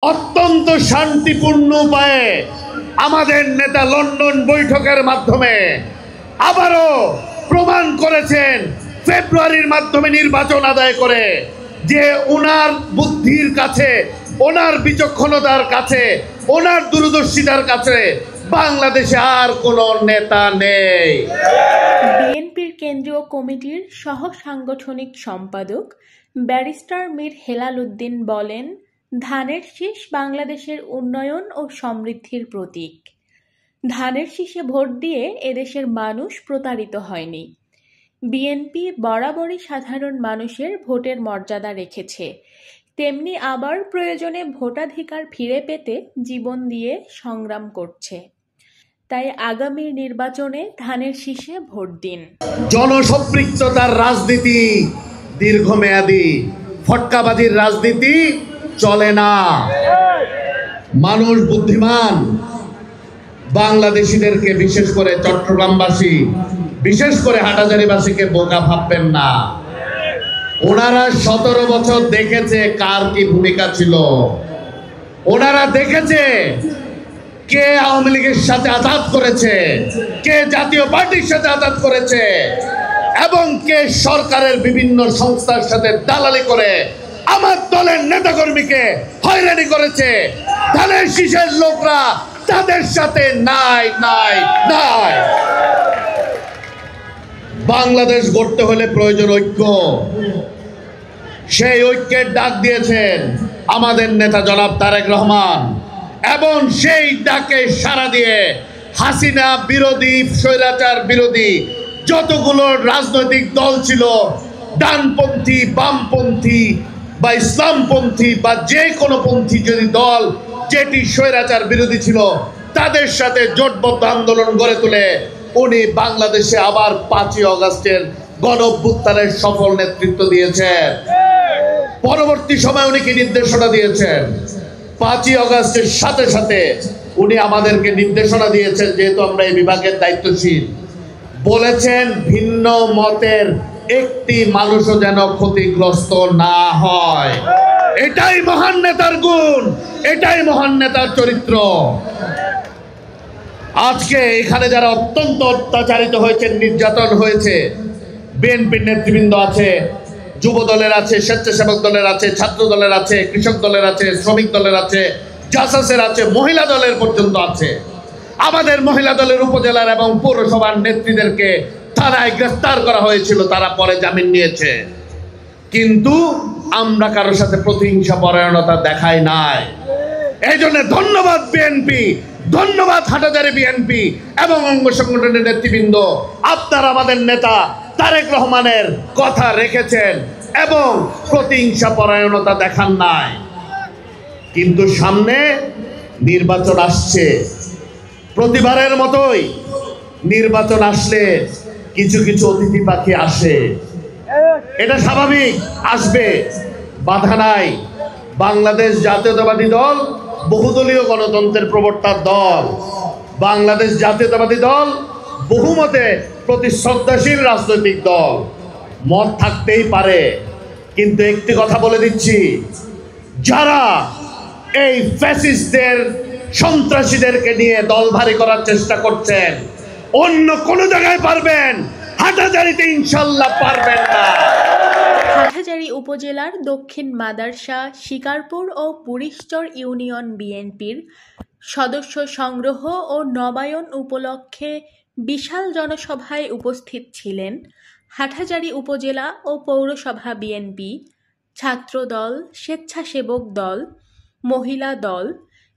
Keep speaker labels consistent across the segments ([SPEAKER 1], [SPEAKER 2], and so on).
[SPEAKER 1] অত্যন্ত শান্তিপূর্ণ উপায়ে আমাদের নেতা লন্ডন বৈঠকের মাধ্যমে আবারও প্রমাণ করেছেন ফেব্রুয়ারির মাধ্যমে নির্বাচন আদায় করে যে ওনার বুদ্ধির কাছে, ওনার বিচক্ষণতার কাছে, ওনার দূরদর্শিতার কাছে বাংলাদেশে আর কোনো নেতা নেই।
[SPEAKER 2] বিএনপির কেন্দ্রীয় কমিটির সহ সাংগঠনিক সম্পাদক ব্যারিস্টার মীর হেলাল উদ্দিন বলেন, ধানের শীষ বাংলাদেশের উন্নয়ন ও সমৃদ্ধির প্রতীক। ধানের শীষে ভোট দিয়ে এদেশের মানুষ প্রতারিত হয়নি। বিএনপি বরাবরই সাধারণ মানুষের ভোটের মর্যাদা রেখেছে, তেমনি আবার প্রয়োজনে ভোটাধিকার ফিরে পেতে জীবন দিয়ে সংগ্রাম করছে। তাই আগামী নির্বাচনে ধানের শীষে ভোট দিন।
[SPEAKER 1] জনসম্পৃক্ততার রাজনীতি দীর্ঘমেয়াদী, ফটকাবাজির রাজনীতি চলে না। মানুষ বুদ্ধিমান, বাংলাদেশিদেরকে বিশেষ করে চট্টগ্রামবাসী, বিশেষ করে হাটাজারিবাসীকে বোকা ভাববেন না। ওনারা 17 বছর দেখেছে কার কি ভূমিকা ছিল। ওনারা দেখেছে কে আওয়ামী লীগের সাথে আঘাত করেছে, কে জাতীয় পার্টির সাথে আঘাত করেছে, এবং কে সরকারের বিভিন্ন সংস্থার সাথে দালালি করে আমার দলের নেতাকর্মীকে হয়রানি করেছে। ধানের শীষের লোকরা তাদের সাথে নাই নাই নাই। বাংলাদেশ গড়তে হলে প্রয়োজন ঐক্য। সেই ঐক্যের ডাক দিয়েছেন আমাদের নেতা জনাব তারেক রহমান, এবং সেই ডাকে সাড়া দিয়ে হাসিনা বিরোধী, স্বৈরাচার বিরোধী যতগুলো রাজনৈতিক দল ছিল, ডানপন্থী, বামপন্থী বা ইসলামপন্থী বা যে কোনো পন্থী যদি দল যেটি স্বৈরাচার বিরোধী ছিল, তাদের সাথে জোটবদ্ধ আন্দোলন গড়ে তুলে উনি বাংলাদেশে আবার 5ই আগস্টের গণঅভ্যুত্থানের সফল নেতৃত্ব দিয়েছেন। পরবর্তী সময় উনি কি নির্দেশনা দিয়েছেন? 5ই আগস্টের সাথে সাথে উনি আমাদেরকে নির্দেশনা দিয়েছেন, যেহেতু আমরা এই বিভাগের দায়িত্বশীল, বলেছেন ভিন্ন মতের একটি মানুষও যেন ক্ষতিগ্রস্ত না হয়। এটাই মহান নেতার গুণ, এটাই মহান নেতার চরিত্র। আজকে এখানে যারা অত্যন্ত অত্যাচারিত হয়েছেন, নির্যাতন হয়েছে, বিএনপির নেতৃবৃন্দ আছে, যুব দলের আছে, স্বেচ্ছাসেবক দলের আছে, ছাত্র দলের আছে, কৃষক দলের আছে, শ্রমিক দলের আছে, জাসাসের আছে, মহিলা দলের পর্যন্ত আছে। আমাদের মহিলা দলের উপজেলার এবং পৌরসভার নেত্রীদেরকে থানায় গ্রেফতার করা হয়েছিল, তারা পরে জামিন নিয়েছে। কিন্তু আমরা কারোর সাথে প্রতিহিংসা পরায়ণতা দেখাই নাই। এই জন্য ধন্যবাদ বিএনপি, ধন্যবাদ হাটাজারি বিএনপি এবং অঙ্গ সংগঠনের নেতৃবৃন্দ। আপনারা আমাদের নেতা তারেক রহমানের কথা রেখেছেন এবং প্রতিহিংসা পরায়ণতা দেখান নাই। কিন্তু সামনে নির্বাচন আসছে, প্রতিবারের মতোই নির্বাচন আসলে কিছু কিছু অতিথি পাখি আসে, এটা স্বাভাবিক, আসবে, বাধা নাই। বাংলাদেশ জাতীয়তাবাদী দল বহুদলীয় গণতন্ত্রের প্রবর্তক দল। বাংলাদেশ জাতীয়তাবাদী দল বহুমতে প্রতি শ্রদ্ধাশীল রাজনৈতিক দল। মত থাকতেই পারে, কিন্তু একটি কথা বলে দিচ্ছি, যারা এই ফ্যাসিস্টদের, সন্ত্রাসীদেরকে নিয়ে দল ভারী করার চেষ্টা করছেন, অন্য কোনো জায়গায় পারবেন, হাটাজারিতে ইনশাল্লাহ পারবেন না।
[SPEAKER 2] হাটহাজারী উপজেলার দক্ষিণ মাদার্শা, শিকারপুর ও বুড়িচর ইউনিয়ন বিএনপির সদস্য সংগ্রহ ও নবায়ন উপলক্ষে বিশাল জনসভায় উপস্থিত ছিলেন হাটহাজারী উপজেলা ও পৌরসভা বিএনপি, ছাত্রদল, স্বেচ্ছাসেবক দল, মহিলা দল,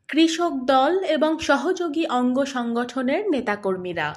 [SPEAKER 2] কৃষক দল এবং সহযোগী অঙ্গ সংগঠনের নেতাকর্মীরা।